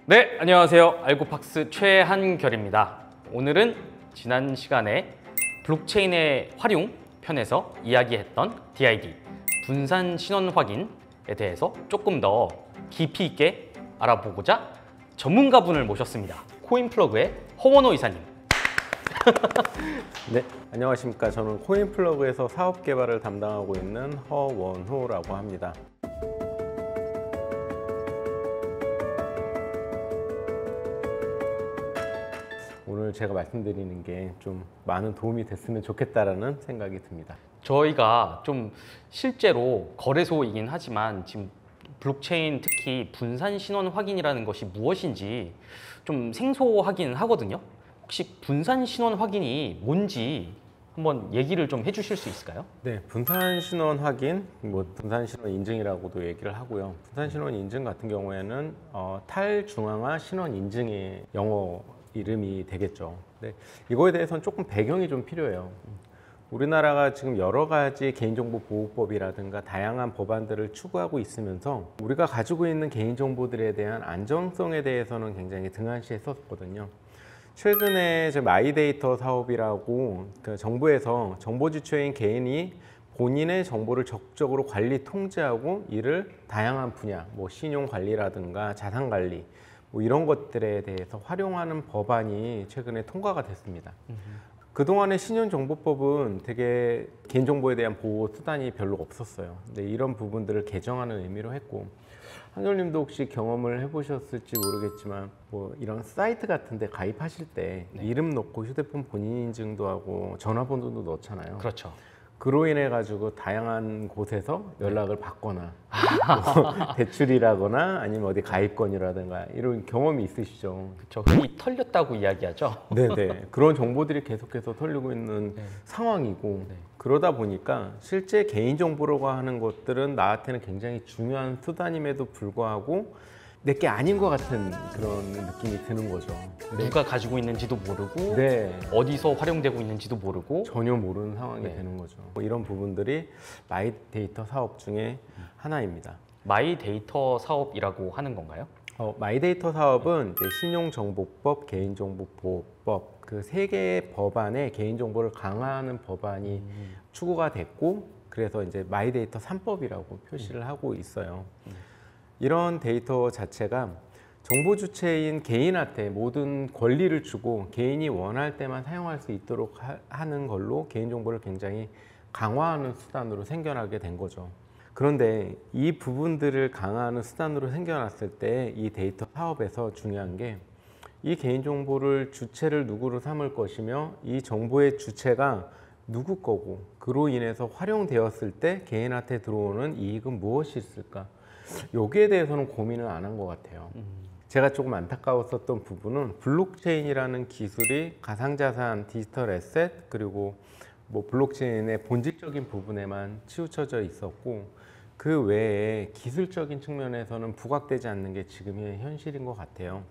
네, 안녕하세요. 알고팍스 최한결입니다. 오늘은 지난 시간에 블록체인의 활용 편에서 이야기했던 DID, 분산 신원 확인에 대해서 조금 더 깊이 있게 알아보고자 전문가분을 모셨습니다. 코인플러그의 허원호 이사님. 네, 안녕하십니까. 저는 코인플러그에서 사업 개발을 담당하고 있는 허원호라고 합니다. 오늘 제가 말씀드리는 게 좀 많은 도움이 됐으면 좋겠다라는 생각이 듭니다. 저희가 좀 실제로 거래소이긴 하지만 지금 블록체인 특히 분산 신원 확인이라는 것이 무엇인지 좀 생소하긴 하거든요. 혹시 분산 신원 확인이 뭔지 한번 얘기를 좀 해주실 수 있을까요? 네, 분산 신원 확인, 분산 신원 인증이라고도 얘기를 하고요. 분산 신원 인증 같은 경우에는 탈중앙화 신원 인증의 영어 이름이 되겠죠. 네, 이거에 대해서는 조금 배경이 좀 필요해요. 우리나라가 지금 여러 가지 개인정보보호법이라든가 다양한 법안들을 추구하고 있으면서 우리가 가지고 있는 개인정보들에 대한 안정성에 대해서는 굉장히 등한시했었거든요. 최근에 마이데이터 사업이라고 정부에서 정보 주체인 개인이 본인의 정보를 적극적으로 관리 통제하고 이를 다양한 분야, 신용 관리라든가 자산 관리 이런 것들에 대해서 활용하는 법안이 최근에 통과가 됐습니다. 그동안의 신용정보법은 되게 개인정보에 대한 보호 수단이 별로 없었어요. 근데 이런 부분들을 개정하는 의미로 했고, 한결님도 혹시 경험을 해보셨을지 모르겠지만 이런 사이트 같은 데 가입하실 때 이름 넣고 휴대폰 본인 인증도 하고 전화번호도 넣잖아요. 그렇죠. 그로 인해 가지고 다양한 곳에서 연락을 받거나 대출이라거나 아니면 어디 가입권이라든가 이런 경험이 있으시죠? 그렇죠. 흔히 털렸다고 이야기하죠. 네네. 그런 정보들이 계속해서 털리고 있는 상황이고 그러다 보니까 실제 개인정보라고 하는 것들은 나한테는 굉장히 중요한 수단임에도 불구하고 내게 아닌 것 같은 그런 느낌이 드는 거죠. 누가 가지고 있는지도 모르고 어디서 활용되고 있는지도 모르고 전혀 모르는 상황이 되는 거죠. 이런 부분들이 마이데이터 사업 중에 하나입니다. 마이데이터 사업이라고 하는 건가요? 마이데이터 사업은 이제 신용정보법, 개인정보보호법 그 세 개의 법안에 개인정보를 강화하는 법안이 추구가 됐고 그래서 이제 마이데이터 3법이라고 표시를 하고 있어요. 이런 데이터 자체가 정보 주체인 개인한테 모든 권리를 주고 개인이 원할 때만 사용할 수 있도록 하는 걸로 개인정보를 굉장히 강화하는 수단으로 생겨나게 된 거죠. 그런데 이 부분들을 강화하는 수단으로 생겨났을 때 이 데이터 사업에서 중요한 게 이 개인정보를 주체를 누구로 삼을 것이며 이 정보의 주체가 누구 거고 그로 인해서 활용되었을 때 개인한테 들어오는 이익은 무엇이 있을까? 여기에 대해서는 고민을 안 한 것 같아요. 제가 조금 안타까웠었던 부분은 블록체인이라는 기술이 가상자산, 디지털 에셋 그리고 블록체인의 본질적인 부분에만 치우쳐져 있었고 그 외에 기술적인 측면에서는 부각되지 않는 게 지금의 현실인 것 같아요.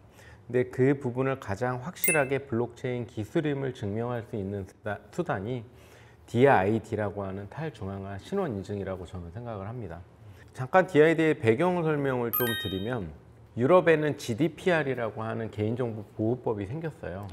근데 그 부분을 가장 확실하게 블록체인 기술임을 증명할 수 있는 수단이 DID라고 하는 탈중앙화 신원 인증이라고 저는 생각을 합니다. 잠깐 DID의 배경 설명을 좀 드리면 유럽에는 GDPR이라고 하는 개인정보 보호법이 생겼어요.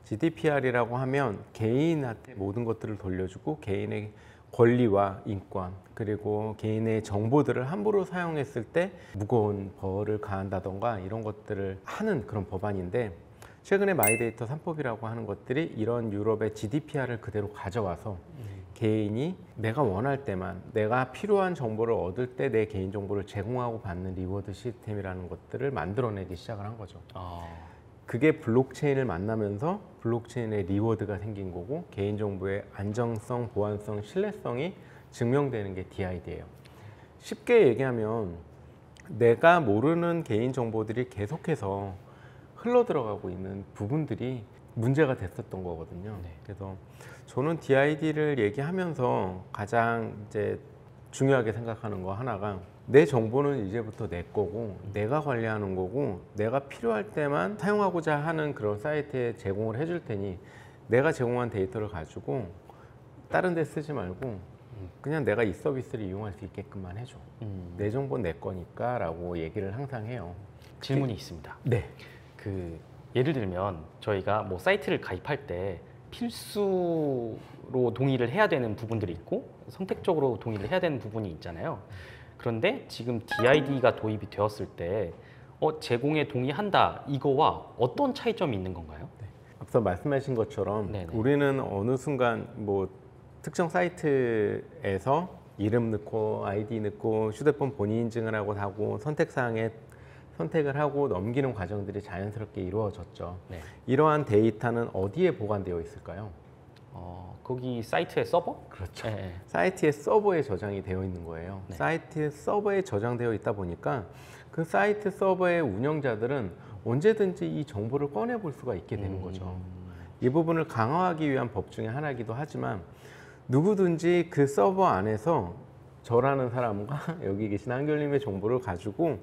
GDPR이라고 하면 개인한테 모든 것들을 돌려주고 개인의 권리와 인권 그리고 개인의 정보들을 함부로 사용했을 때 무거운 벌을 가한다던가 이런 것들을 하는 그런 법안인데 최근에 마이데이터 3법이라고 하는 것들이 이런 유럽의 GDPR을 그대로 가져와서 개인이 내가 원할 때만 내가 필요한 정보를 얻을 때 내 개인정보를 제공하고 받는 리워드 시스템이라는 것들을 만들어내기 시작을 한 거죠. 그게 블록체인을 만나면서 블록체인의 리워드가 생긴 거고 개인정보의 안정성, 보안성, 신뢰성이 증명되는 게 DID예요. 쉽게 얘기하면 내가 모르는 개인정보들이 계속해서 흘러들어가고 있는 부분들이 문제가 됐었던 거거든요. 그래서 저는 DID를 얘기하면서 가장 이제 중요하게 생각하는 거 하나가 내 정보는 이제부터 내 거고 내가 관리하는 거고 내가 필요할 때만 사용하고자 하는 그런 사이트에 제공을 해줄 테니 내가 제공한 데이터를 가지고 다른 데 쓰지 말고 그냥 내가 이 서비스를 이용할 수 있게끔만 해줘. 내 정보는 내 거니까 라고 얘기를 항상 해요. 질문이 있습니다. 네. 그 예를 들면 저희가 뭐 사이트를 가입할 때 필수로 동의를 해야 되는 부분들이 있고 선택적으로 동의를 해야 되는 부분이 있잖아요. 그런데 지금 DID가 도입이 되었을 때 제공에 동의한다 이거와 어떤 차이점이 있는 건가요? 앞서 말씀하신 것처럼 네네. 우리는 어느 순간 뭐 특정 사이트에서 이름 넣고 아이디 넣고 휴대폰 본인 인증을 하고 선택사항에 선택을 하고 넘기는 과정들이 자연스럽게 이루어졌죠. 네. 이러한 데이터는 어디에 보관되어 있을까요? 거기 사이트의 서버? 그렇죠. 네. 사이트의 서버에 저장이 되어 있는 거예요. 네. 사이트의 서버에 저장되어 있다 보니까 그 사이트 서버의 운영자들은 언제든지 이 정보를 꺼내 볼 수가 있게 되는 거죠. 이 부분을 강화하기 위한 법 중에 하나이기도 하지만 누구든지 그 서버 안에서 저라는 사람과 여기 계신 한결님의 정보를 가지고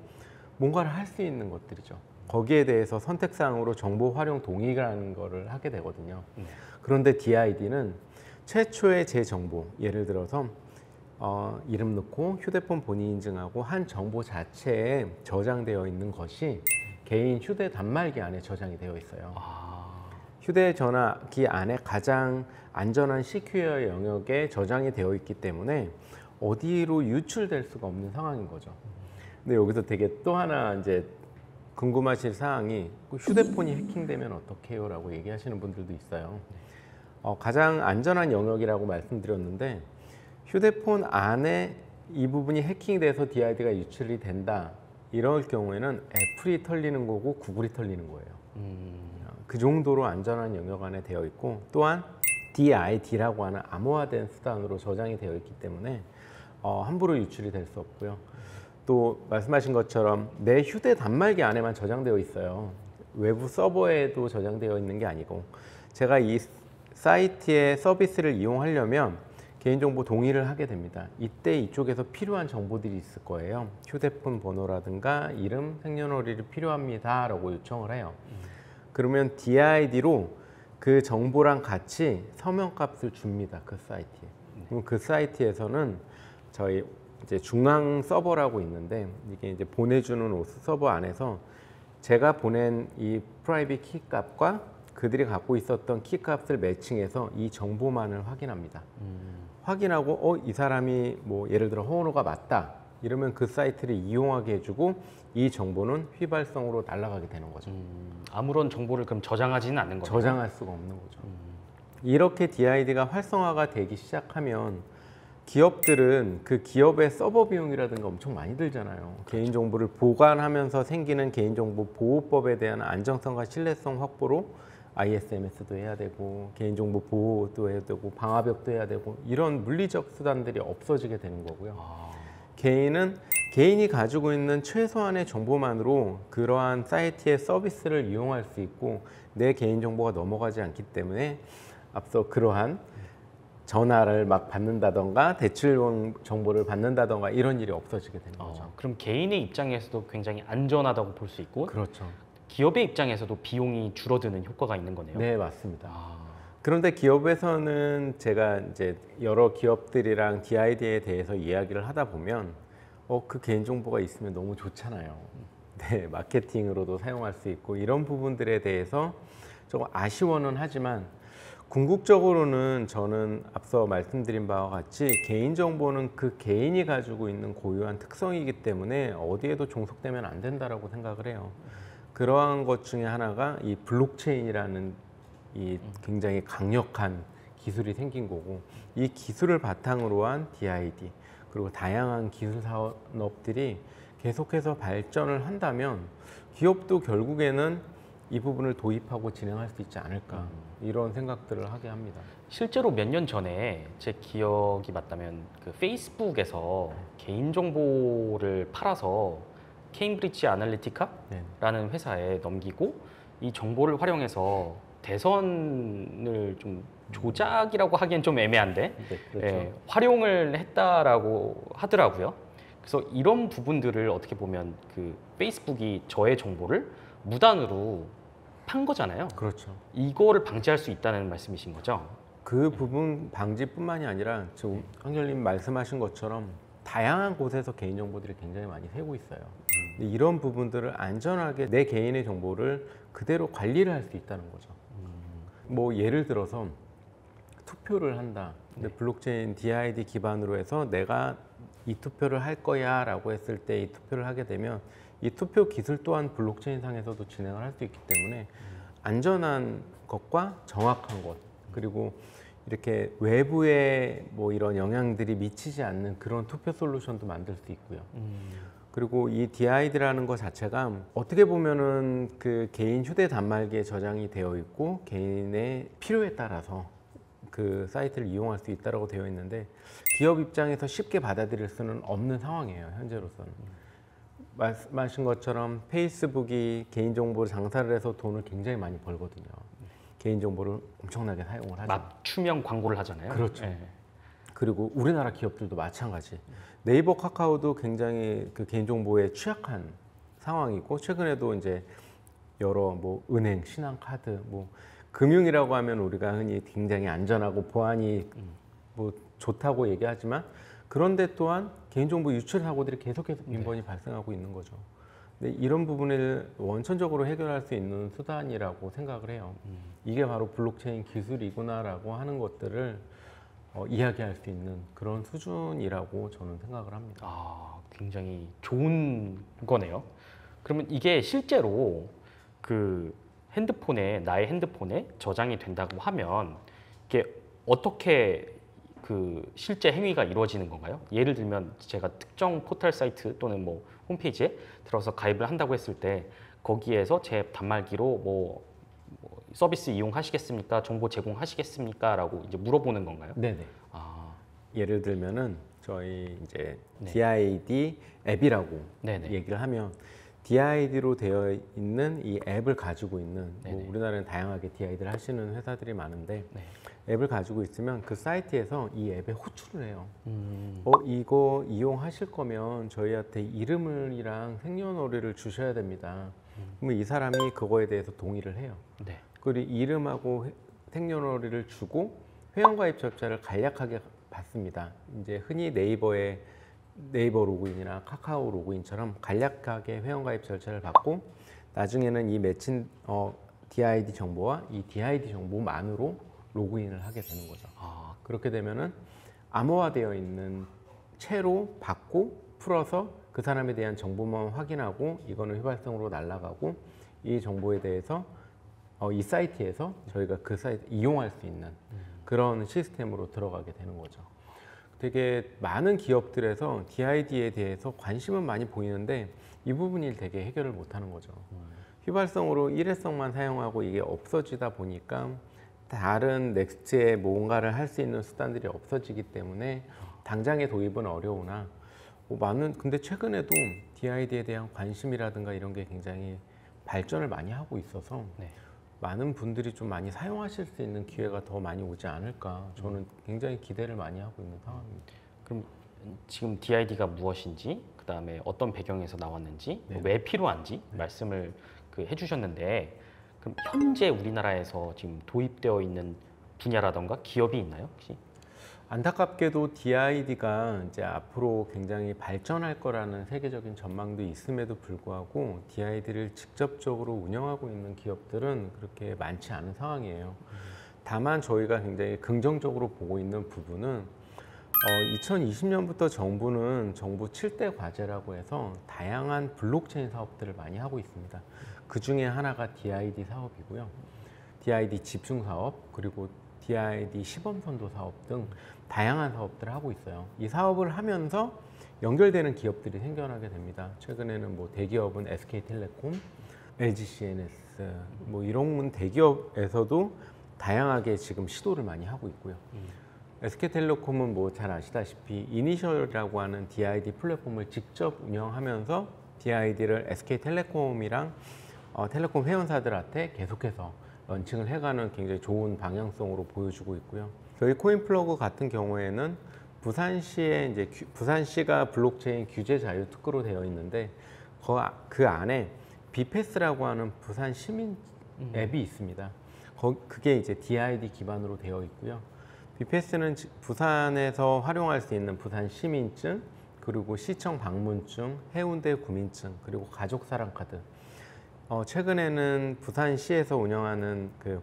뭔가를 할 수 있는 것들이죠. 거기에 대해서 선택사항으로 정보 활용 동의라는 거를 하게 되거든요. 그런데 DID는 최초의 제 정보, 예를 들어서 이름 넣고 휴대폰 본인 인증하고 한 정보 자체에 저장되어 있는 것이 개인 휴대 단말기 안에 저장이 되어 있어요. 휴대전화기 안에 가장 안전한 시큐어 영역에 저장이 되어 있기 때문에 어디로 유출될 수가 없는 상황인 거죠. 근데 여기서 되게 또 하나 이제 궁금하실 사항이 휴대폰이 해킹되면 어떡해요? 라고 얘기하시는 분들도 있어요. 가장 안전한 영역이라고 말씀드렸는데 휴대폰 안에 이 부분이 해킹돼서 DID가 유출이 된다. 이럴 경우에는 애플이 털리는 거고 구글이 털리는 거예요. 그 정도로 안전한 영역 안에 되어 있고 또한 DID라고 하는 암호화된 수단으로 저장이 되어 있기 때문에 함부로 유출이 될 수 없고요. 또 말씀하신 것처럼 내 휴대 단말기 안에만 저장되어 있어요. 외부 서버에도 저장되어 있는 게 아니고 제가 이 사이트의 서비스를 이용하려면 개인정보 동의를 하게 됩니다. 이때 이쪽에서 필요한 정보들이 있을 거예요. 휴대폰 번호라든가 이름, 생년월일이 필요합니다 라고 요청을 해요. 그러면 DID로 그 정보랑 같이 서명값을 줍니다. 그 사이트에. 그럼 그 사이트에서는 저희 이제 중앙 서버라고 있는데 이게 이제 보내주는 서버 안에서 제가 보낸 이 프라이빗 키 값과 그들이 갖고 있었던 키 값을 매칭해서 이 정보만을 확인합니다. 확인하고 이 사람이 뭐 예를 들어 허은호가 맞다 이러면 그 사이트를 이용하게 해주고 이 정보는 휘발성으로 날아가게 되는 거죠. 아무런 정보를 그럼 저장하지는 않는 거죠. 저장할 수가 없는 거죠. 이렇게 DID가 활성화가 되기 시작하면 기업들은 그 기업의 서버 비용이라든가 엄청 많이 들잖아요. 그렇죠. 개인정보를 보관하면서 생기는 개인정보 보호법에 대한 안정성과 신뢰성 확보로 ISMS도 해야 되고 개인정보 보호도 해야 되고 방화벽도 해야 되고 이런 물리적 수단들이 없어지게 되는 거고요. 개인은 개인이 가지고 있는 최소한의 정보만으로 그러한 사이트의 서비스를 이용할 수 있고 내 개인정보가 넘어가지 않기 때문에 앞서 그러한 전화를 막 받는다던가 대출 정보를 받는다던가 이런 일이 없어지게 되는 거죠. 그럼 개인의 입장에서도 굉장히 안전하다고 볼 수 있고 그렇죠. 기업의 입장에서도 비용이 줄어드는 효과가 있는 거네요. 네, 맞습니다. 그런데 기업에서는 제가 이제 여러 기업들이랑 DID에 대해서 이야기를 하다 보면 그 개인정보가 있으면 너무 좋잖아요. 네, 마케팅으로도 사용할 수 있고 이런 부분들에 대해서 조금 아쉬워는 하지만 궁극적으로는 저는 앞서 말씀드린 바와 같이 개인정보는 그 개인이 가지고 있는 고유한 특성이기 때문에 어디에도 종속되면 안 된다라고 생각을 해요. 그러한 것 중에 하나가 이 블록체인이라는 이 굉장히 강력한 기술이 생긴 거고 이 기술을 바탕으로 한 DID 그리고 다양한 기술 산업들이 계속해서 발전을 한다면 기업도 결국에는 이 부분을 도입하고 진행할 수 있지 않을까 이런 생각들을 하게 합니다. 실제로 몇 년 전에 제 기억이 맞다면 그 페이스북에서 개인정보를 팔아서 케임브리지 아날리티카라는 회사에 넘기고 이 정보를 활용해서 대선을 좀 조작이라고 하기엔 좀 애매한데 네, 그렇죠. 활용을 했다라고 하더라고요. 그래서 이런 부분들을 어떻게 보면 그 페이스북이 저의 정보를 무단으로 판 거잖아요. 그렇죠. 이거를 방지할 수 있다는 말씀이신 거죠? 그 부분 방지뿐만이 아니라 지금 한결님 말씀하신 것처럼 다양한 곳에서 개인정보들이 굉장히 많이 새고 있어요. 근데 이런 부분들을 안전하게 내 개인의 정보를 그대로 관리를 할 수 있다는 거죠. 뭐 예를 들어서 투표를 한다. 근데 블록체인 DID 기반으로 해서 내가 이 투표를 할 거야 라고 했을 때 이 투표를 하게 되면 이 투표 기술 또한 블록체인 상에서도 진행을 할 수 있기 때문에 안전한 것과 정확한 것, 그리고 이렇게 외부에 뭐 이런 영향들이 미치지 않는 그런 투표 솔루션도 만들 수 있고요. 그리고 이 DID라는 것 자체가 어떻게 보면은 그 개인 휴대 단말기에 저장이 되어 있고 개인의 필요에 따라서 그 사이트를 이용할 수 있다고 되어 있는데 기업 입장에서 쉽게 받아들일 수는 없는 상황이에요. 현재로서는. 말씀하신 것처럼 페이스북이 개인정보를 장사를 해서 돈을 굉장히 많이 벌거든요. 개인정보를 엄청나게 사용을 하죠. 맞춤형 광고를 하잖아요. 그렇죠. 네. 그리고 우리나라 기업들도 마찬가지. 네이버, 카카오도 굉장히 그 개인정보에 취약한 상황이고 최근에도 이제 여러 뭐 은행, 신한카드, 뭐 금융이라고 하면 우리가 흔히 굉장히 안전하고 보안이 뭐 좋다고 얘기하지만 그런데 또한 개인정보 유출 사고들이 계속해서 빈번히 발생하고 있는 거죠. 근데 이런 부분을 원천적으로 해결할 수 있는 수단이라고 생각을 해요. 이게 바로 블록체인 기술이구나라고 하는 것들을 이야기할 수 있는 그런 수준이라고 저는 생각을 합니다. 아, 굉장히 좋은 거네요. 그러면 이게 실제로 그 나의 핸드폰에 저장이 된다고 하면 이게 어떻게 그 실제 행위가 이루어지는 건가요? 예를 들면 제가 특정 포털 사이트 또는 뭐 홈페이지에 들어서 가입을 한다고 했을 때 거기에서 제 단말기로 뭐 서비스 이용하시겠습니까? 정보 제공하시겠습니까? 라고 이제 물어보는 건가요? 네네. 아, 예를 들면은 저희 이제 네. DID 앱이라고 네네. 얘기를 하면 DID로 되어 있는 이 앱을 가지고 있는 뭐 네네. 우리나라는 다양하게 DID를 하시는 회사들이 많은데 네. 앱을 가지고 있으면 그 사이트에서 이 앱에 호출을 해요. 음, 이거 이용하실 거면 저희한테 이름이랑 생년월일을 주셔야 됩니다. 그러면 이 사람이 그거에 대해서 동의를 해요. 네. 그리고 이름하고 생년월일을 주고 회원가입 절차를 간략하게 받습니다. 이제 흔히 네이버 로그인이나 카카오 로그인처럼 간략하게 회원가입 절차를 받고 나중에는 이 매친 DID 정보와 이 DID 정보만으로 로그인을 하게 되는 거죠. 아, 그렇게 되면은 암호화되어 있는 채로 받고 풀어서 그 사람에 대한 정보만 확인하고 이거는 휘발성으로 날아가고 이 정보에 대해서 이 사이트에서 저희가 그 사이트 이용할 수 있는 그런 시스템으로 들어가게 되는 거죠. 되게 많은 기업들에서 DID에 대해서 관심은 많이 보이는데 이 부분이 되게 해결을 못하는 거죠. 휘발성으로 일회성만 사용하고 이게 없어지다 보니까 다른 넥스트에 뭔가를 할 수 있는 수단들이 없어지기 때문에 당장의 도입은 어려우나 근데 최근에도 DID에 대한 관심이라든가 이런 게 굉장히 발전을 많이 하고 있어서 네. 많은 분들이 좀 많이 사용하실 수 있는 기회가 더 많이 오지 않을까 저는 굉장히 기대를 많이 하고 있는 상황입니다. 그럼 지금 DID가 무엇인지, 그 다음에 어떤 배경에서 나왔는지, 네. 왜 필요한지 말씀을 해주셨는데, 그럼 현재 우리나라에서 지금 도입되어 있는 분야라던가 기업이 있나요, 혹시? 안타깝게도 DID가 이제 앞으로 굉장히 발전할 거라는 세계적인 전망도 있음에도 불구하고 DID를 직접적으로 운영하고 있는 기업들은 그렇게 많지 않은 상황이에요. 다만 저희가 굉장히 긍정적으로 보고 있는 부분은 2020년부터 정부는 정부 7대 과제라고 해서 다양한 블록체인 사업들을 많이 하고 있습니다. 그 중에 하나가 DID 사업이고요. DID 집중 사업, 그리고 DID 시범선도 사업 등 다양한 사업들을 하고 있어요. 이 사업을 하면서 연결되는 기업들이 생겨나게 됩니다. 최근에는 뭐 대기업은 SK텔레콤, LGCNS 뭐 이런 대기업에서도 다양하게 지금 시도를 많이 하고 있고요. SK텔레콤은 뭐 잘 아시다시피 이니셜이라고 하는 DID 플랫폼을 직접 운영하면서 DID를 SK텔레콤이랑 텔레콤 회원사들한테 계속해서 런칭을 해가는 굉장히 좋은 방향성으로 보여주고 있고요. 저희 코인플러그 같은 경우에는 부산시에 이제 부산시가 블록체인 규제 자유 특구로 되어 있는데 그 안에 비패스라고 하는 부산 시민 앱이 있습니다. 그게 이제 DID 기반으로 되어 있고요. BPS는 부산에서 활용할 수 있는 부산 시민증, 그리고 시청 방문증, 해운대 구민증, 그리고 가족사랑카드. 최근에는 부산시에서 운영하는 그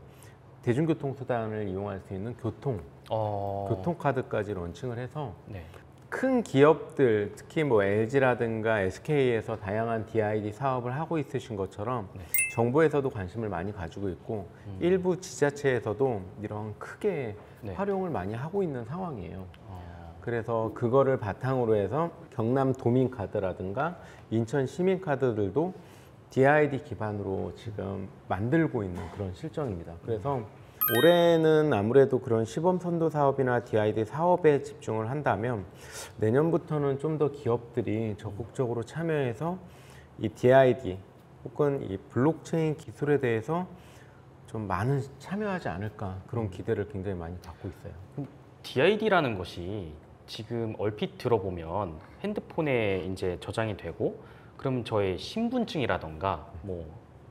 대중교통수단을 이용할 수 있는 교통카드까지 런칭을 해서 네. 큰 기업들, 특히 뭐 LG라든가 SK에서 다양한 DID 사업을 하고 있으신 것처럼 네. 정부에서도 관심을 많이 가지고 있고 일부 지자체에서도 이런 크게 네. 활용을 많이 하고 있는 상황이에요. 그래서 그거를 바탕으로 해서 경남 도민카드라든가 인천 시민카드들도 DID 기반으로 지금 만들고 있는 그런 실정입니다. 그래서 올해는 아무래도 그런 시범 선도 사업이나 DID 사업에 집중을 한다면 내년부터는 좀 더 기업들이 적극적으로 참여해서 이 DID 혹은 이 블록체인 기술에 대해서 좀 많은 참여하지 않을까 그런 기대를 굉장히 많이 갖고 있어요. DID라는 것이 지금 얼핏 들어보면 핸드폰에 이제 저장이 되고 그럼 저의 신분증이라던가 뭐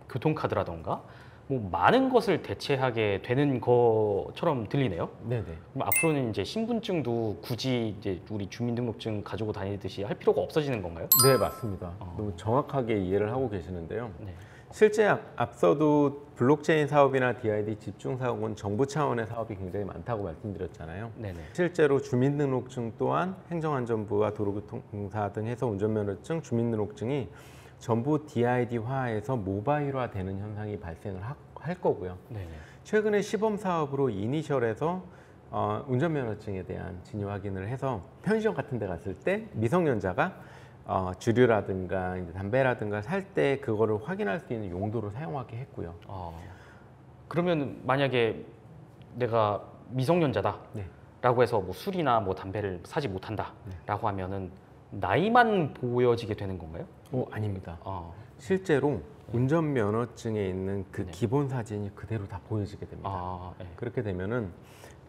교통카드라던가 뭐 많은 것을 대체하게 되는 것처럼 들리네요. 네네. 그럼 앞으로는 이제 신분증도 굳이 이제 우리 주민등록증 가지고 다니듯이 할 필요가 없어지는 건가요? 네, 맞습니다. 너무 정확하게 이해를 하고 계시는데요. 네. 실제 앞서도 블록체인 사업이나 DID 집중 사업은 정부 차원의 사업이 굉장히 많다고 말씀드렸잖아요. 네네. 실제로 주민등록증 또한 행정안전부와 도로교통공사 등 해서 운전면허증, 주민등록증이 전부 DID화해서 모바일화되는 현상이 발생을 할 거고요. 네네. 최근에 시범 사업으로 이니셜에서 운전면허증에 대한 진위 확인을 해서 편의점 같은 데 갔을 때 미성년자가 주류라든가 이제 담배라든가 살 때 그거를 확인할 수 있는 용도로 사용하게 했고요. 그러면 만약에 내가 미성년자다 네. 라고 해서 뭐 술이나 뭐 담배를 사지 못한다 라고 하면은 나이만 보여지게 되는 건가요? 아닙니다. 아, 실제로 운전면허증에 있는 그 네. 기본 사진이 그대로 다 보여지게 됩니다. 네. 그렇게 되면은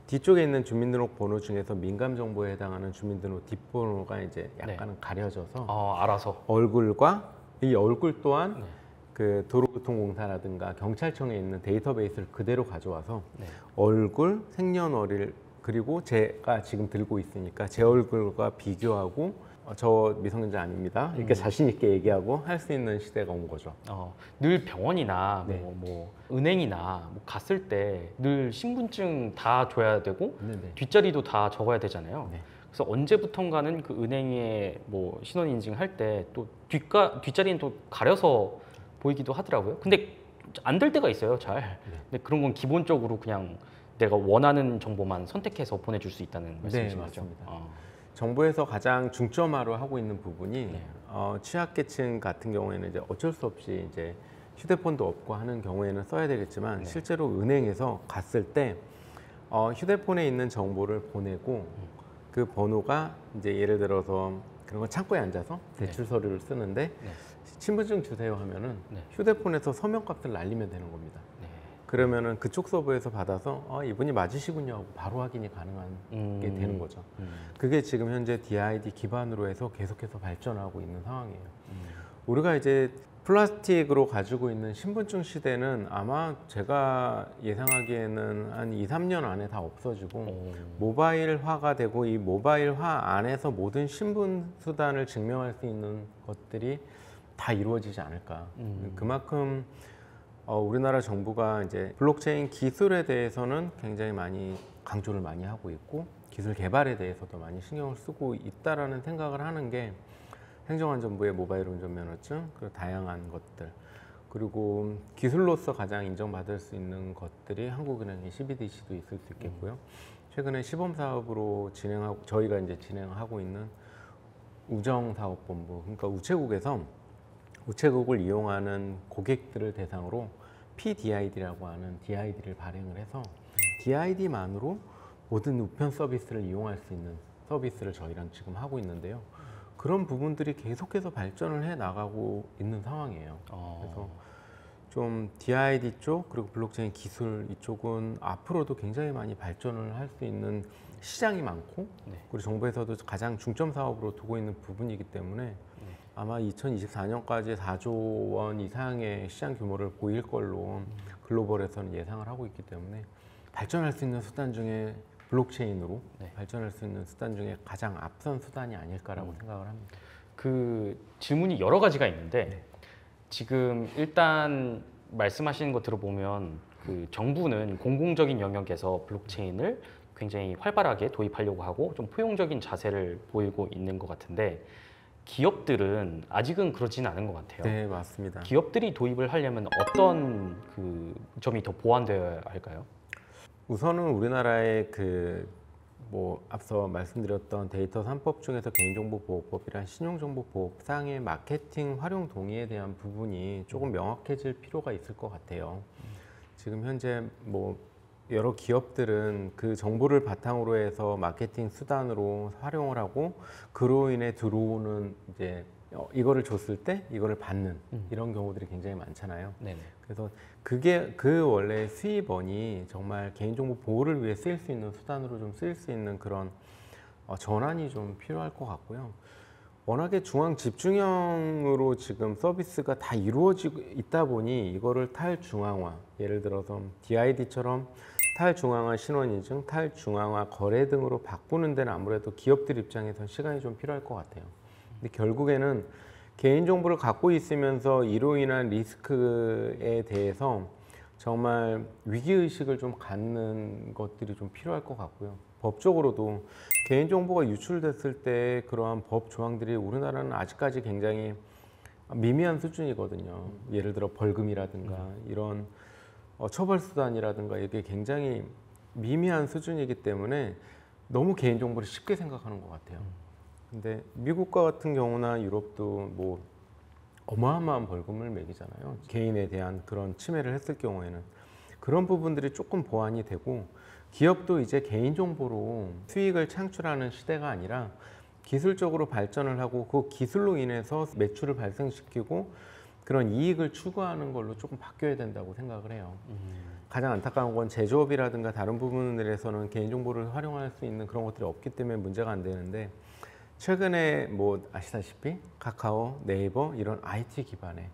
뒤쪽에 있는 주민등록 번호 중에서 민감 정보에 해당하는 주민등록 뒷번호가 이제 약간은 가려져서 알아서. 얼굴과 이 얼굴 또한 네. 그 도로교통공사라든가 경찰청에 있는 데이터베이스를 그대로 가져와서 네. 얼굴, 생년월일 그리고 제가 지금 들고 있으니까 제 얼굴과 비교하고 저 미성년자 아닙니다. 이렇게 자신 있게 얘기하고 할 수 있는 시대가 온 거죠. 늘 병원이나 네. 뭐 은행이나 뭐 갔을 때 늘 신분증 다 줘야 되고 네네. 뒷자리도 다 적어야 되잖아요. 네. 그래서 언제부턴가는 그 은행에 뭐 신원 인증할 때 또 뒷자리는 또 가려서 보이기도 하더라고요. 근데 안 될 때가 있어요, 잘. 네. 근데 그런 건 기본적으로 그냥 내가 원하는 정보만 선택해서 보내줄 수 있다는 말씀이신 거죠? 맞습니다. 정부에서 가장 중점화로 하고 있는 부분이 네. 취약계층 같은 경우에는 이제 어쩔 수 없이 이제 휴대폰도 없고 하는 경우에는 써야 되겠지만 네. 실제로 은행에서 갔을 때 휴대폰에 있는 정보를 보내고 그 번호가 이제 예를 들어서 그런 건 창고에 앉아서 대출 서류를 쓰는데 네. 신분증 주세요 하면은 네. 휴대폰에서 서명값을 날리면 되는 겁니다. 네. 그러면은 그쪽 서버에서 받아서 이분이 맞으시군요 하고 바로 확인이 가능한 게 되는 거죠. 그게 지금 현재 DID 기반으로 해서 계속해서 발전하고 있는 상황이에요. 우리가 이제 플라스틱으로 가지고 있는 신분증 시대는 아마 제가 예상하기에는 한 2, 3년 안에 다 없어지고 모바일화가 되고 이 모바일화 안에서 모든 신분 수단을 증명할 수 있는 것들이 다 이루어지지 않을까. 그만큼 우리나라 정부가 이제 블록체인 기술에 대해서는 굉장히 많이 강조를 많이 하고 있고 기술 개발에 대해서도 많이 신경을 쓰고 있다라는 생각을 하는 게 행정안전부의 모바일 운전면허증 그리고 다양한 것들 그리고 기술로서 가장 인정받을 수 있는 것들이 한국은행의 CBDC도 있을 수 있겠고요. 최근에 시범 사업으로 저희가 이제 진행하고 있는 우정사업본부 그러니까 우체국에서 우체국을 이용하는 고객들을 대상으로 PDID라고 하는 DID를 발행을 해서 DID만으로 모든 우편 서비스를 이용할 수 있는 서비스를 저희랑 지금 하고 있는데요. 그런 부분들이 계속해서 발전을 해 나가고 있는 상황이에요. 그래서 좀 DID 쪽 그리고 블록체인 기술 이쪽은 앞으로도 굉장히 많이 발전을 할 수 있는 시장이 많고 그리고 정부에서도 가장 중점 사업으로 두고 있는 부분이기 때문에 아마 2024년까지 4조 원 이상의 시장 규모를 보일 걸로 글로벌에서는 예상을 하고 있기 때문에 발전할 수 있는 수단 중에 블록체인으로 네. 발전할 수 있는 수단 중에 가장 앞선 수단이 아닐까라고 생각을 합니다. 그 질문이 여러 가지가 있는데 네. 지금 일단 말씀하시는 거 들어보면 그 정부는 공공적인 영역에서 블록체인을 굉장히 활발하게 도입하려고 하고 좀 포용적인 자세를 보이고 있는 것 같은데 기업들은 아직은 그러진 않은 것 같아요. 네, 맞습니다. 기업들이 도입을 하려면 어떤 그 점이 더 보완되어야 할까요? 우선은 우리나라의 앞서 말씀드렸던 데이터 3법 중에서 개인정보보호법이란 신용정보보호상의 마케팅 활용 동의에 대한 부분이 조금 명확해질 필요가 있을 것 같아요. 지금 현재 여러 기업들은 그 정보를 바탕으로 해서 마케팅 수단으로 활용을 하고 그로 인해 들어오는 이제 이거를 줬을 때 이거를 받는 이런 경우들이 굉장히 많잖아요. 네네. 그래서 그게 그 원래 수입원이 정말 개인정보 보호를 위해 쓰일 수 있는 수단으로 좀 쓰일 수 있는 그런 전환이 좀 필요할 것 같고요. 워낙에 중앙 집중형으로 지금 서비스가 다 이루어지고 있다 보니 이거를 탈중앙화, 예를 들어서 DID처럼 탈중앙화 신원인증, 탈중앙화 거래 등으로 바꾸는 데는 아무래도 기업들 입장에선 시간이 좀 필요할 것 같아요. 근데 결국에는 개인정보를 갖고 있으면서 이로 인한 리스크에 대해서 정말 위기의식을 좀 갖는 것들이 좀 필요할 것 같고요. 법적으로도 개인정보가 유출됐을 때 그러한 법 조항들이 우리나라는 아직까지 굉장히 미미한 수준이거든요. 예를 들어 벌금이라든가 이런 처벌수단이라든가 이게 굉장히 미미한 수준이기 때문에 너무 개인정보를 쉽게 생각하는 것 같아요. 근데 미국과 같은 경우나 유럽도 어마어마한 벌금을 매기잖아요. 개인에 대한 그런 침해를 했을 경우에는 그런 부분들이 조금 보완이 되고 기업도 이제 개인정보로 수익을 창출하는 시대가 아니라 기술적으로 발전을 하고 그 기술로 인해서 매출을 발생시키고 그런 이익을 추구하는 걸로 조금 바뀌어야 된다고 생각을 해요. 가장 안타까운 건 제조업이라든가 다른 부분들에서는 개인정보를 활용할 수 있는 그런 것들이 없기 때문에 문제가 안 되는데 최근에 아시다시피 카카오, 네이버 이런 IT 기반의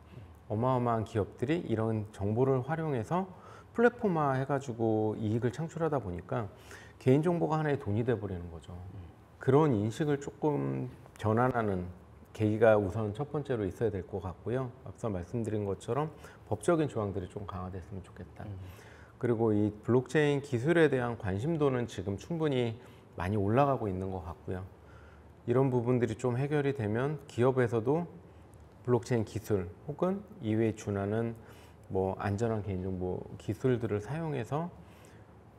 어마어마한 기업들이 이런 정보를 활용해서 플랫폼화 해가지고 이익을 창출하다 보니까 개인정보가 하나의 돈이 돼버리는 거죠. 그런 인식을 조금 전환하는 계기가 우선 첫 번째로 있어야 될 것 같고요. 앞서 말씀드린 것처럼 법적인 조항들이 좀 강화됐으면 좋겠다. 그리고 이 블록체인 기술에 대한 관심도는 지금 충분히 많이 올라가고 있는 것 같고요. 이런 부분들이 좀 해결이 되면 기업에서도 블록체인 기술 혹은 이에 준하는 안전한 개인정보 기술들을 사용해서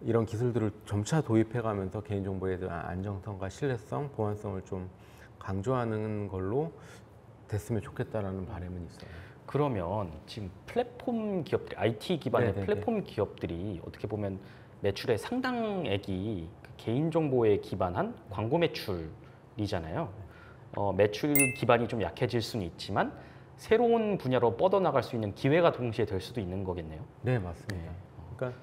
이런 기술들을 점차 도입해가면서 개인정보에 대한 안정성과 신뢰성, 보안성을 좀 강조하는 걸로 됐으면 좋겠다라는 바람은 있어요. 그러면 지금 플랫폼 기업들, IT 기반의 네네네. 플랫폼 기업들이 어떻게 보면 매출의 상당액이 그 개인정보에 기반한 광고 매출이잖아요. 매출 기반이 좀 약해질 수는 있지만 새로운 분야로 뻗어나갈 수 있는 기회가 동시에 될 수도 있는 거겠네요. 네, 맞습니다. 그러니까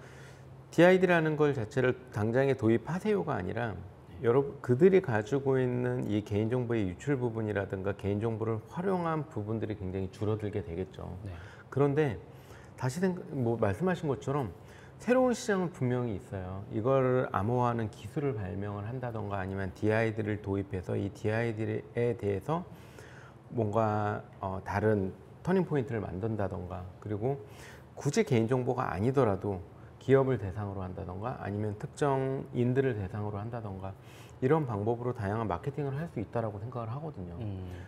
DID라는 걸 자체를 당장에 도입하세요가 아니라 여러분 그들이 가지고 있는 이 개인정보의 유출 부분이라든가 개인정보를 활용한 부분들이 굉장히 줄어들게 되겠죠. 네. 그런데 다시 말씀하신 것처럼 새로운 시장은 분명히 있어요. 이걸 암호화하는 기술을 발명을 한다던가 아니면 DID를 도입해서 이 DID에 대해서 뭔가 다른 터닝 포인트를 만든다던가 그리고 굳이 개인정보가 아니더라도 기업을 대상으로 한다던가 아니면 특정인들을 대상으로 한다던가 이런 방법으로 다양한 마케팅을 할 수 있다고 생각을 하거든요.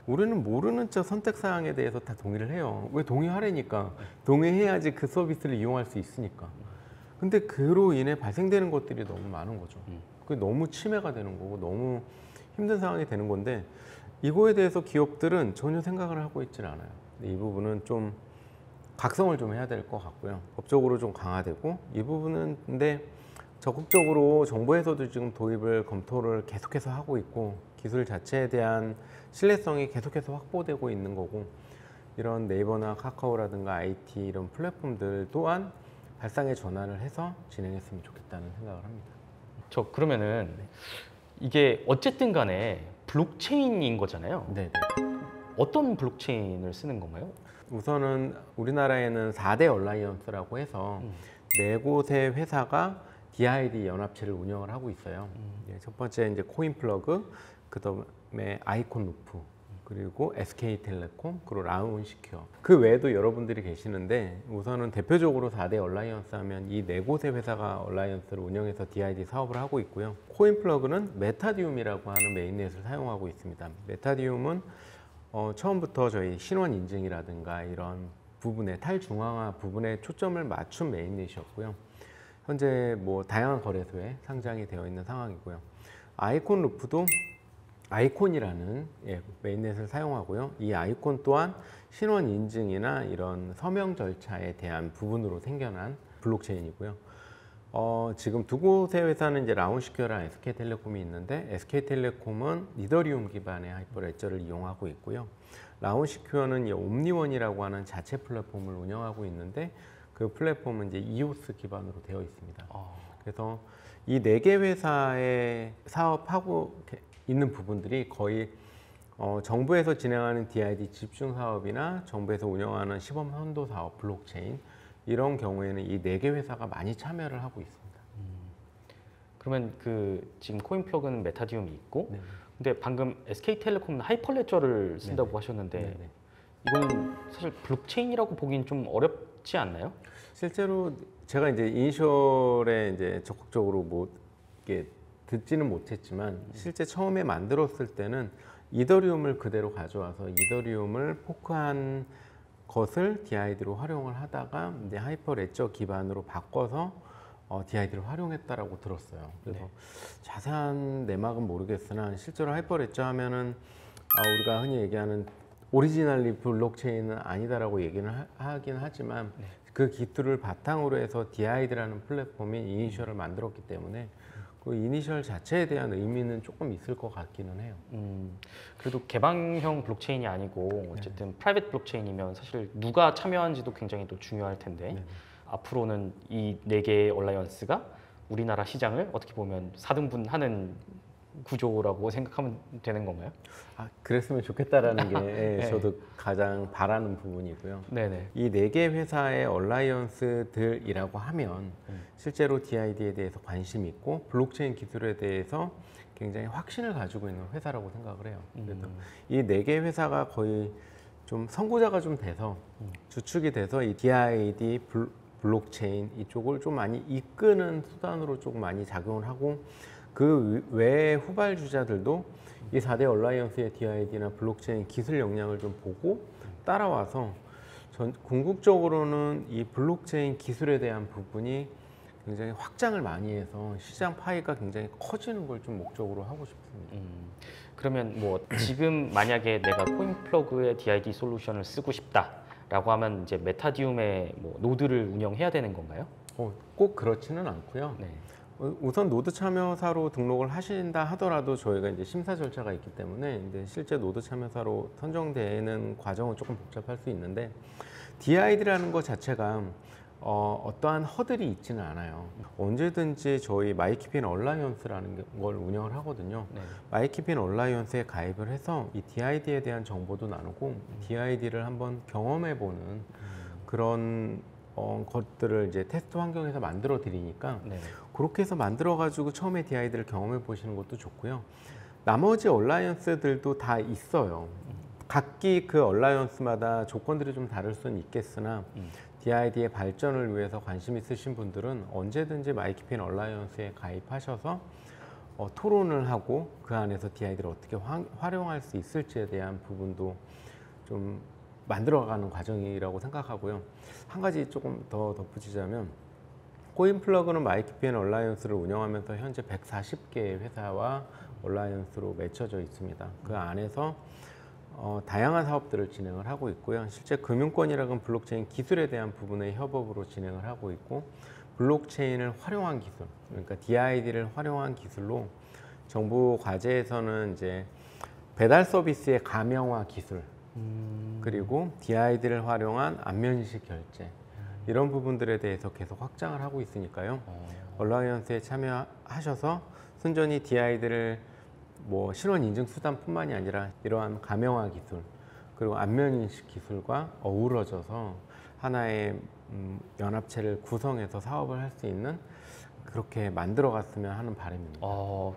우리는 모르는 척 선택사항에 대해서 다 동의를 해요. 왜 동의하려니까 동의해야지 그 서비스를 이용할 수 있으니까. 근데 그로 인해 발생되는 것들이 너무 많은 거죠. 그게 너무 침해가 되는 거고 너무 힘든 상황이 되는 건데 이거에 대해서 기업들은 전혀 생각을 하고 있지는 않아요. 이 부분은 좀 각성을 좀 해야 될 것 같고요. 법적으로 좀 강화되고 이 부분은 근데 적극적으로 정부에서도 지금 도입을 검토를 계속해서 하고 있고 기술 자체에 대한 신뢰성이 계속해서 확보되고 있는 거고 이런 네이버나 카카오라든가 IT 이런 플랫폼들 또한 발상의 전환을 해서 진행했으면 좋겠다는 생각을 합니다. 저 그러면은 이게 어쨌든 간에 블록체인인 거잖아요. 네. 어떤 블록체인을 쓰는 건가요? 우선은 우리나라에는 4대 얼라이언스라고 해서 네 곳의 회사가 DID 연합체를 운영을 하고 있어요. 첫 번째 이제 코인플러그, 그다음에 아이콘 루프, 그리고 SK텔레콤, 그리고 라운시큐어. 그 외에도 여러분들이 계시는데 우선은 대표적으로 4대 얼라이언스 하면 이 네 곳의 회사가 얼라이언스를 운영해서 DID 사업을 하고 있고요. 코인플러그는 메타디움이라고 하는 메인넷을 사용하고 있습니다. 메타디움은 처음부터 저희 신원 인증이라든가 이런 부분에 탈중앙화 부분에 초점을 맞춘 메인넷이었고요. 현재 뭐 다양한 거래소에 상장이 되어 있는 상황이고요. 아이콘 루프도 아이콘이라는 메인넷을 사용하고요. 이 아이콘 또한 신원 인증이나 이런 서명 절차에 대한 부분으로 생겨난 블록체인이고요. 지금 두 곳의 회사는 이제 라운시큐어랑 SK텔레콤이 있는데 SK텔레콤은 이더리움 기반의 하이퍼레저를 이용하고 있고요. 라운시큐어는 이 옴니원이라고 하는 자체 플랫폼을 운영하고 있는데 그 플랫폼은 이제 이오스 기반으로 되어 있습니다. 그래서 이 네 개 회사의 사업하고 있는 부분들이 거의 정부에서 진행하는 DID 집중 사업이나 정부에서 운영하는 시범 선도 사업, 블록체인 이런 경우에는 이 네 개 회사가 많이 참여를 하고 있습니다. 그러면 지금 코인플러그는 메타디움이 있고, 네. 근데 방금 SK텔레콤은 하이퍼레저를 쓴다고 네네. 하셨는데 네네. 이거는 사실 블록체인이라고 보기엔 좀 어렵지 않나요? 실제로 제가 이제 이니셜에 이제 적극적으로 뭐 이게 듣지는 못했지만 실제 처음에 만들었을 때는 이더리움을 그대로 가져와서 이더리움을 포크한 것을 DID로 활용을 하다가 이제 하이퍼레저 기반으로 바꿔서 DID를 활용했다라고 들었어요. 그래서 네. 자세한 내막은 모르겠으나 실제로 하이퍼레저 하면은 우리가 흔히 얘기하는 오리지널리 블록체인은 아니다라고 얘기는 하긴 하지만 네. 그 기술을 바탕으로 해서 DID라는 플랫폼이 이니셜을 만들었기 때문에 그 이니셜 자체에 대한 의미는 조금 있을 것 같기는 해요. 그래도 개방형 블록체인이 아니고 어쨌든 프라이빗 블록체인이면 사실 누가 참여하는지도 굉장히 또 중요할 텐데 네네. 앞으로는 이 네 개의 얼라이언스가 우리나라 시장을 어떻게 보면 4등분하는 구조라고 생각하면 되는 건가요? 그랬으면 좋겠다라는 게 네. 저도 가장 바라는 부분이고요. 네네. 이 네 개 회사의 얼라이언스들이라고 하면 실제로 DID에 대해서 관심이 있고 블록체인 기술에 대해서 굉장히 확신을 가지고 있는 회사라고 생각을 해요. 그래서 이 네 개 회사가 거의 좀 선구자가 좀 돼서 주축이 돼서 이 DID 블록체인 이쪽을 좀 많이 이끄는 수단으로 조금 많이 작용을 하고 그 외의 후발주자들도 이 4대 얼라이언스의 DID나 블록체인 기술 역량을 좀 보고 따라와서 궁극적으로는 이 블록체인 기술에 대한 부분이 굉장히 확장을 많이 해서 시장 파이가 굉장히 커지는 걸 좀 목적으로 하고 싶습니다. 그러면 뭐 지금 만약에 내가 코인플러그의 DID 솔루션을 쓰고 싶다라고 하면 이제 메타디움의 뭐 노드를 운영해야 되는 건가요? 꼭 그렇지는 않고요. 네. 우선 노드 참여사로 등록을 하신다 하더라도 저희가 이제 심사 절차가 있기 때문에 근데 실제 노드 참여사로 선정되는 과정은 조금 복잡할 수 있는데 DID라는 것 자체가 어떠한 허들이 있지는 않아요. 언제든지 저희 마이키핀 얼라이언스라는 걸 운영을 하거든요. 네. 마이키핀 얼라이언스에 가입을 해서 이 DID에 대한 정보도 나누고 DID를 한번 경험해보는 그런 것들을 이제 테스트 환경에서 만들어 드리니까 네. 그렇게 해서 만들어 가지고 처음에 DID를 경험해 보시는 것도 좋고요. 나머지 얼라이언스들도 다 있어요. 각기 그 얼라이언스마다 조건들이 좀 다를 수는 있겠으나 DID의 발전을 위해서 관심 있으신 분들은 언제든지 마이키핀 얼라이언스에 가입하셔서 토론을 하고 그 안에서 DID를 어떻게 활용할 수 있을지에 대한 부분도 좀 만들어가는 과정이라고 생각하고요. 한 가지 조금 더 덧붙이자면 코인플러그는 마이키핀 얼라이언스를 운영하면서 현재 140개의 회사와 얼라이언스로 맺혀져 있습니다. 그 안에서 다양한 사업들을 진행을 하고 있고요. 실제 금융권이라는 블록체인 기술에 대한 부분의 협업으로 진행을 하고 있고 블록체인을 활용한 기술, 그러니까 DID를 활용한 기술로 정부 과제에서는 이제 배달 서비스의 가명화 기술 그리고 DID를 활용한 안면식 결제 이런 부분들에 대해서 계속 확장을 하고 있으니까요. 얼라이언스에 참여하셔서 순전히 DID를 뭐 신원 인증 수단뿐만이 아니라 이러한 가명화 기술 그리고 안면인식 기술과 어우러져서 하나의 연합체를 구성해서 사업을 할 수 있는 그렇게 만들어갔으면 하는 바람입니다.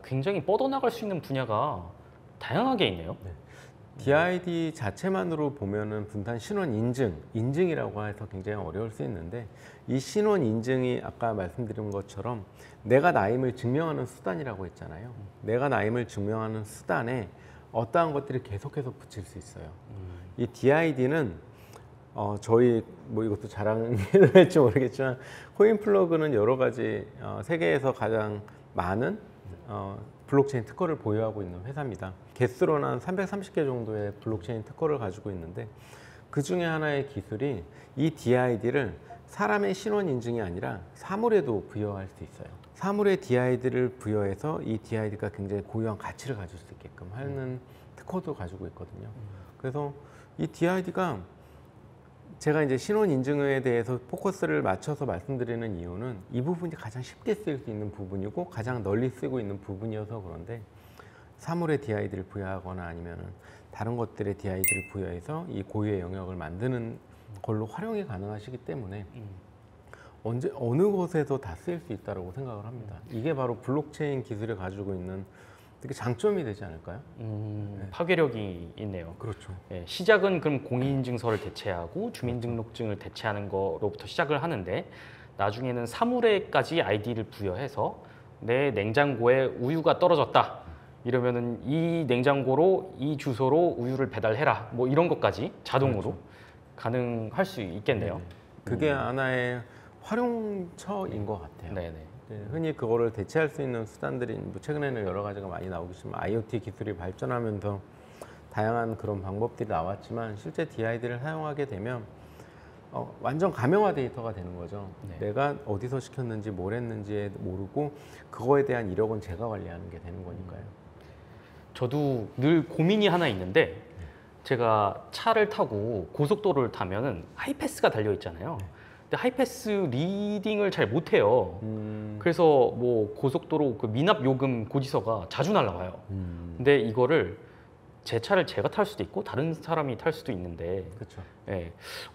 굉장히 뻗어나갈 수 있는 분야가 다양하게 있네요. 네. DID 자체만으로 보면은 분산 신원 인증이라고 해서 굉장히 어려울 수 있는데 이 신원 인증이 아까 말씀드린 것처럼 내가 나임을 증명하는 수단이라고 했잖아요. 내가 나임을 증명하는 수단에 어떠한 것들이 계속해서 붙일 수 있어요. 이 DID는 저희 뭐 이것도 자랑을 할지 모르겠지만 코인플러그는 여러 가지 세계에서 가장 많은 블록체인 특허를 보유하고 있는 회사입니다. 개수로는 한 330개 정도의 블록체인 특허를 가지고 있는데 그 중에 하나의 기술이 이 DID를 사람의 신원 인증이 아니라 사물에도 부여할 수 있어요. 사물에 DID를 부여해서 이 DID가 굉장히 고유한 가치를 가질 수 있게끔 하는 특허도 가지고 있거든요. 그래서 이 DID가 제가 이제 신원 인증에 대해서 포커스를 맞춰서 말씀드리는 이유는 이 부분이 가장 쉽게 쓰일 수 있는 부분이고 가장 널리 쓰고 있는 부분이어서 그런데 사물에 DID를 부여하거나 아니면 다른 것들에 DID를 부여해서 이 고유의 영역을 만드는 걸로 활용이 가능하시기 때문에 언제 어느 곳에서 다 쓰일 수 있다고 생각을 합니다. 이게 바로 블록체인 기술이 가지고 있는 되게 장점이 되지 않을까요? 파괴력이 있네요. 그렇죠. 시작은 그럼 공인인증서를 대체하고 주민등록증을 대체하는 거로부터 시작을 하는데 나중에는 사물에까지 아이디를 부여해서 내 냉장고에 우유가 떨어졌다. 이러면은 이 냉장고로 이 주소로 우유를 배달해라. 뭐 이런 것까지 자동으로 그렇죠. 가능할 수 있겠네요. 그게 하나의 활용처인 것 같아요. 네네. 흔히 그거를 대체할 수 있는 수단들이 뭐 최근에는 여러 가지가 많이 나오고 있지만 IoT 기술이 발전하면서 다양한 그런 방법들이 나왔지만 실제 DID를 사용하게 되면 완전 가명화 데이터가 되는 거죠. 네. 내가 어디서 시켰는지 뭘 했는지 모르고 그거에 대한 이력은 제가 관리하는 게 되는 거니까요. 저도 늘 고민이 하나 있는데 제가 차를 타고 고속도로를 타면은 하이패스가 달려 있잖아요. 근데 하이패스 리딩을 잘 못해요. 그래서 뭐 고속도로 그 미납 요금 고지서가 자주 날라와요. 근데 이거를 제 차를 제가 탈 수도 있고 다른 사람이 탈 수도 있는데 그렇죠.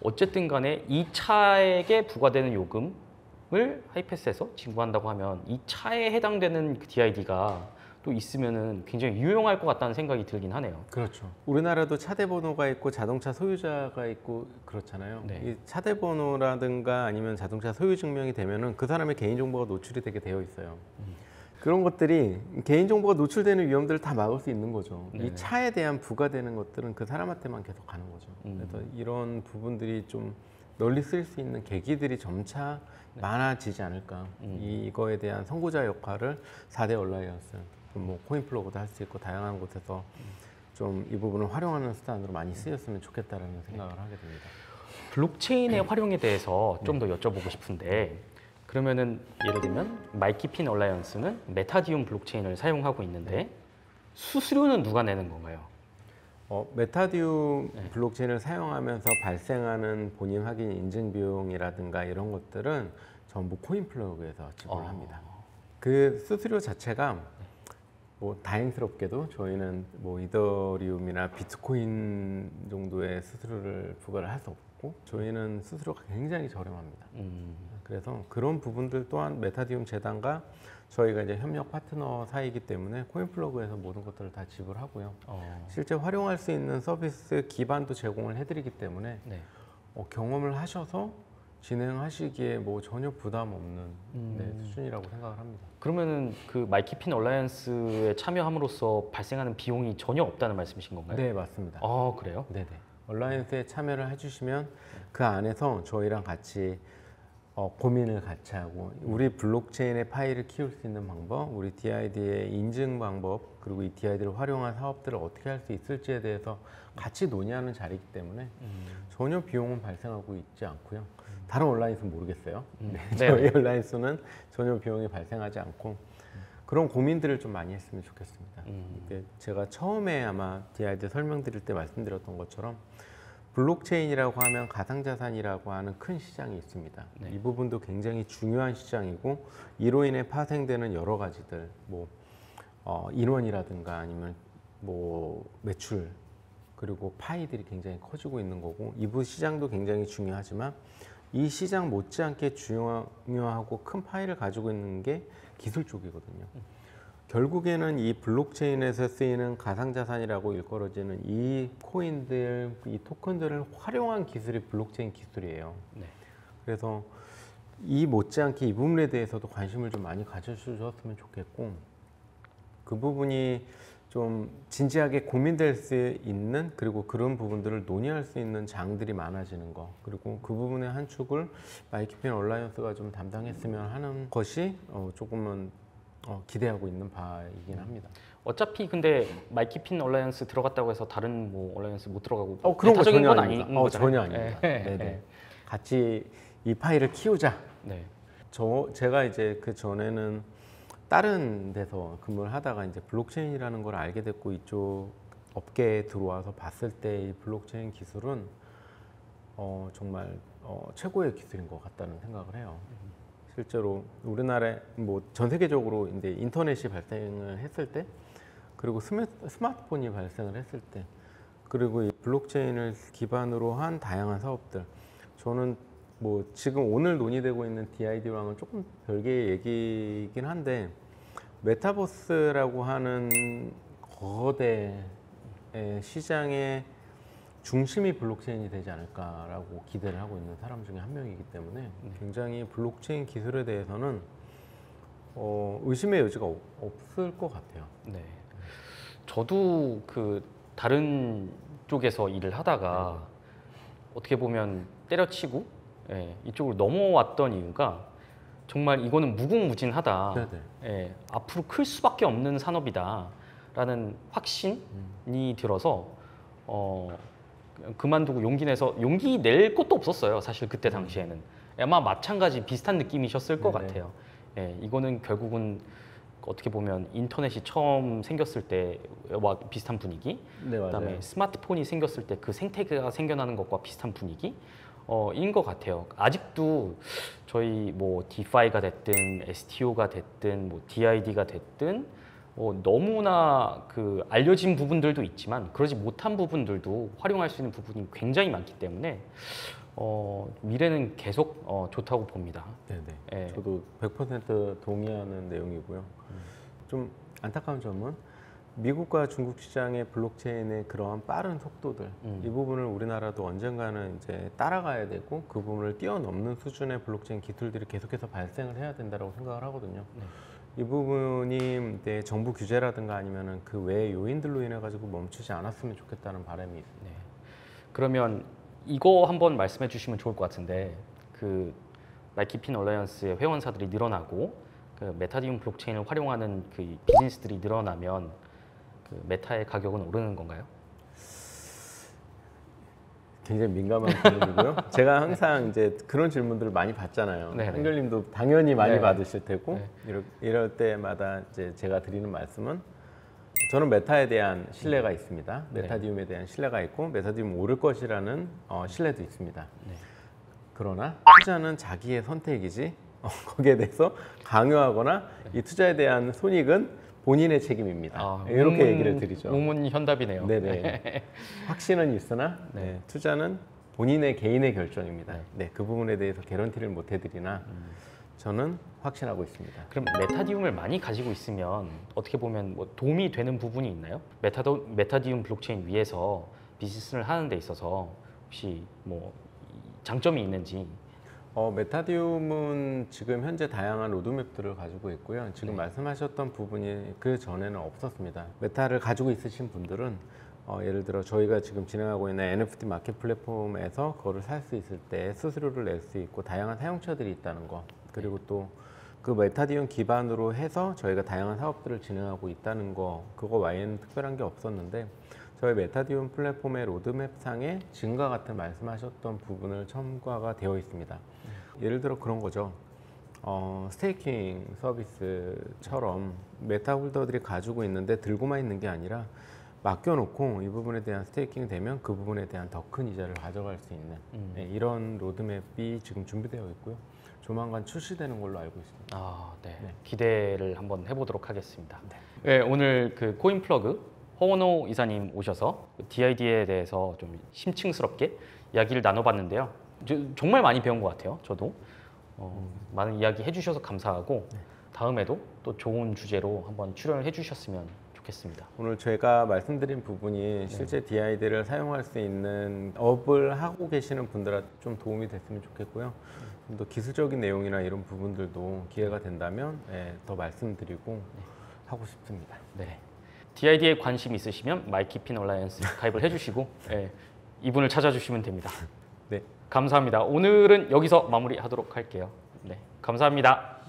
어쨌든 간에 이 차에게 부과되는 요금을 하이패스에서 징수한다고 하면 이 차에 해당되는 그 DID가 또 있으면은 굉장히 유용할 것 같다는 생각이 들긴 하네요. 그렇죠. 우리나라도 차대 번호가 있고 자동차 소유자가 있고 그렇잖아요. 네. 이 차대 번호라든가 아니면 자동차 소유 증명이 되면은 그 사람의 개인 정보가 노출이 되게 되어 있어요. 그런 것들이 개인 정보가 노출되는 위험들을 다 막을 수 있는 거죠. 네네. 이 차에 대한 부과되는 것들은 그 사람한테만 계속 가는 거죠. 그래서 이런 부분들이 좀 널리 쓸 수 있는 계기들이 점차 많아지지 않을까. 이거에 대한 선구자 역할을 4대 얼라이언스, 뭐 코인플러그도 할 수 있고 다양한 곳에서 좀 이 부분을 활용하는 수단으로 많이 쓰였으면 좋겠다라는 생각을 하게 됩니다. 블록체인의 활용에 대해서 좀 더 여쭤보고 싶은데 그러면은 예를 들면 마이키핀 얼라이언스는 메타디움 블록체인을 사용하고 있는데 수수료는 누가 내는 건가요? 메타디움 블록체인을 사용하면서 발생하는 본인 확인 인증 비용이라든가 이런 것들은 전부 코인플러그에서 지불을 합니다. 그 수수료 자체가 뭐 다행스럽게도 저희는 뭐 이더리움이나 비트코인 정도의 수수료를 부과를 할 수 없고 저희는 수수료가 굉장히 저렴합니다. 그래서 그런 부분들 또한 메타디움 재단과 저희가 이제 협력 파트너 사이이기 때문에 코인플러그에서 모든 것들을 다 지불하고요. 실제 활용할 수 있는 서비스 기반도 제공을 해드리기 때문에 경험을 하셔서 진행하시기에 뭐 전혀 부담 없는 수준이라고 생각을 합니다. 그러면은 그 마이키핀 얼라이언스에 참여함으로써 발생하는 비용이 전혀 없다는 말씀이신 건가요? 네, 맞습니다. 그래요? 네네. 얼라이언스에 참여를 해주시면 그 안에서 저희랑 같이 고민을 같이 하고 우리 블록체인의 파일을 키울 수 있는 방법, 우리 DID의 인증 방법, 그리고 이 DID를 활용한 사업들을 어떻게 할 수 있을지에 대해서 같이 논의하는 자리이기 때문에 전혀 비용은 발생하고 있지 않고요. 다른 온라인스는 모르겠어요. 저희 온라인스는 전혀 비용이 발생하지 않고 그런 고민들을 좀 많이 했으면 좋겠습니다. 이게 제가 처음에 아마 DID 설명드릴 때 말씀드렸던 것처럼 블록체인이라고 하면 가상자산이라고 하는 큰 시장이 있습니다. 이 부분도 굉장히 중요한 시장이고 이로 인해 파생되는 여러 가지들, 뭐 인원이라든가 아니면 뭐 매출 그리고 파이들이 굉장히 커지고 있는 거고 이부 시장도 굉장히 중요하지만 이 시장 못지않게 중요하고 큰 파일을 가지고 있는 게 기술 쪽이거든요. 결국에는 이 블록체인에서 쓰이는 가상자산이라고 일컬어지는 이 코인들, 이 토큰들을 활용한 기술이 블록체인 기술이에요. 네. 그래서 이 못지않게 이 부분에 대해서도 관심을 좀 많이 가져주셨으면 좋겠고, 그 부분이 좀 진지하게 고민될 수 있는, 그리고 그런 부분들을 논의할 수 있는 장들이 많아지는 거, 그리고 그 부분의 한 축을 마이키핀 얼라이언스가 좀 담당했으면 하는 것이 조금은 기대하고 있는 바이긴 합니다. 어차피 근데 마이키핀 얼라이언스 들어갔다고 해서 다른 뭐 얼라이언스 못 들어가고 그런 거 배타적인 전혀 건 아닙니다. 아닌 거잖아요. 전혀 아닙니다. 네. 네네. 같이 이 파일을 키우자. 네. 제가 이제 그 전에는 다른 데서 근무를 하다가 이제 블록체인이라는 걸 알게 됐고, 이쪽 업계에 들어와서 봤을 때 이 블록체인 기술은 정말 최고의 기술인 것 같다는 생각을 해요. 실제로 우리나라에 뭐 전 세계적으로 이제 인터넷이 발생을 했을 때, 그리고 스마트폰이 발생을 했을 때, 그리고 이 블록체인을 기반으로 한 다양한 사업들, 저는 뭐 지금 오늘 논의되고 있는 DID랑은 조금 별개의 얘기이긴 한데, 메타버스라고 하는 거대 시장의 중심이 블록체인이 되지 않을까라고 기대를 하고 있는 사람 중에 한 명이기 때문에 굉장히 블록체인 기술에 대해서는 의심의 여지가 없을 것 같아요. 네. 저도 그 다른 쪽에서 일을 하다가 어떻게 보면 때려치고 이쪽으로 넘어왔던 이유가 정말 이거는 무궁무진하다. 네네. 앞으로 클 수밖에 없는 산업이다라는 확신이 들어서 그만두고 용기 낼 것도 없었어요. 사실 그때 당시에는 아마 마찬가지 비슷한 느낌이셨을 것 네네. 같아요. 이거는 결국은 어떻게 보면 인터넷이 처음 생겼을 때와 비슷한 분위기, 네, 맞아요. 그다음에 스마트폰이 생겼을 때 그 생태계가 생겨나는 것과 비슷한 분위기. 인 것 같아요. 아직도 저희 뭐 디파이가 됐든 STO가 됐든 뭐 DID가 됐든 너무나 그 알려진 부분들도 있지만 그러지 못한 부분들도 활용할 수 있는 부분이 굉장히 많기 때문에 미래는 계속 좋다고 봅니다. 네네. 예. 저도 100% 동의하는 내용이고요. 좀 안타까운 점은 미국과 중국 시장의 블록체인의 그러한 빠른 속도들, 이 부분을 우리나라도 언젠가는 이제 따라가야 되고, 그 부분을 뛰어넘는 수준의 블록체인 기술들이 계속해서 발생을 해야 된다고 생각을 하거든요. 이 부분이 이제 정부 규제라든가 아니면은 그 외의 요인들로 인해 가지고 멈추지 않았으면 좋겠다는 바람이 있습니다. 네. 그러면 이거 한번 말씀해 주시면 좋을 것 같은데, 그 마이키핀 얼라이언스의 회원사들이 늘어나고 그 메타디움 블록체인을 활용하는 그 비즈니스들이 늘어나면 그 메타의 가격은 오르는 건가요? 굉장히 민감한 부분이고요. 제가 항상 이제 그런 질문들을 많이 받잖아요. 네네. 한결님도 당연히 많이 네. 받으실 테고, 이럴 때마다 이제 제가 드리는 말씀은, 저는 메타에 대한 신뢰가 있습니다. 메타디움에 대한 신뢰가 있고, 메타디움 오를 것이라는 신뢰도 있습니다. 네. 그러나 투자는 자기의 선택이지, 거기에 대해서 강요하거나 이 투자에 대한 손익은 본인의 책임입니다. 이렇게 얘기를 드리죠. 우문현답이네요. 네네. 확신은 있으나 투자는 본인의 개인의 결정입니다. 그 부분에 대해서 개런티를 못 해드리나 저는 확신하고 있습니다. 그럼 메타디움을 많이 가지고 있으면 어떻게 보면 뭐 도움이 되는 부분이 있나요? 메타디움 블록체인 위에서 비즈니스를 하는 데 있어서 혹시 뭐 장점이 있는지. 메타디움은 지금 현재 다양한 로드맵들을 가지고 있고요. 지금 말씀하셨던 부분이 그 전에는 없었습니다. 메타를 가지고 있으신 분들은 예를 들어 저희가 지금 진행하고 있는 NFT 마켓 플랫폼에서 그거를 살 수 있을 때 수수료를 낼 수 있고 다양한 사용처들이 있다는 거, 그리고 또 그 메타디움 기반으로 해서 저희가 다양한 사업들을 진행하고 있다는 거, 그거 외에는 특별한 게 없었는데, 저희 메타디움 플랫폼의 로드맵상에 지금과 같은 말씀하셨던 부분을 첨가가 되어 있습니다. 예를 들어 그런 거죠. 스테이킹 서비스처럼 메타 홀더들이 가지고 있는데 들고만 있는 게 아니라 맡겨놓고 이 부분에 대한 스테이킹이 되면 그 부분에 대한 더 큰 이자를 가져갈 수 있는 이런 로드맵이 지금 준비되어 있고요. 조만간 출시되는 걸로 알고 있습니다. 네. 기대를 한번 해보도록 하겠습니다. 네, 오늘 그 코인플러그 허원호 이사님 오셔서 DID에 대해서 좀 심층스럽게 이야기를 나눠봤는데요. 정말 많이 배운 것 같아요. 저도 많은 이야기 해주셔서 감사하고 다음에도 또 좋은 주제로 한번 출연을 해주셨으면 좋겠습니다. 오늘 제가 말씀드린 부분이 실제 DID를 사용할 수 있는 업을 하고 계시는 분들한테 좀 도움이 됐으면 좋겠고요. 좀 더 기술적인 내용이나 이런 부분들도 기회가 된다면 더 말씀드리고 하고 싶습니다. 네. DID에 관심 있으시면 마이키핀 얼라이언스 가입을 해주시고 이분을 찾아주시면 됩니다. 네. 감사합니다. 오늘은 여기서 마무리하도록 할게요. 네, 감사합니다.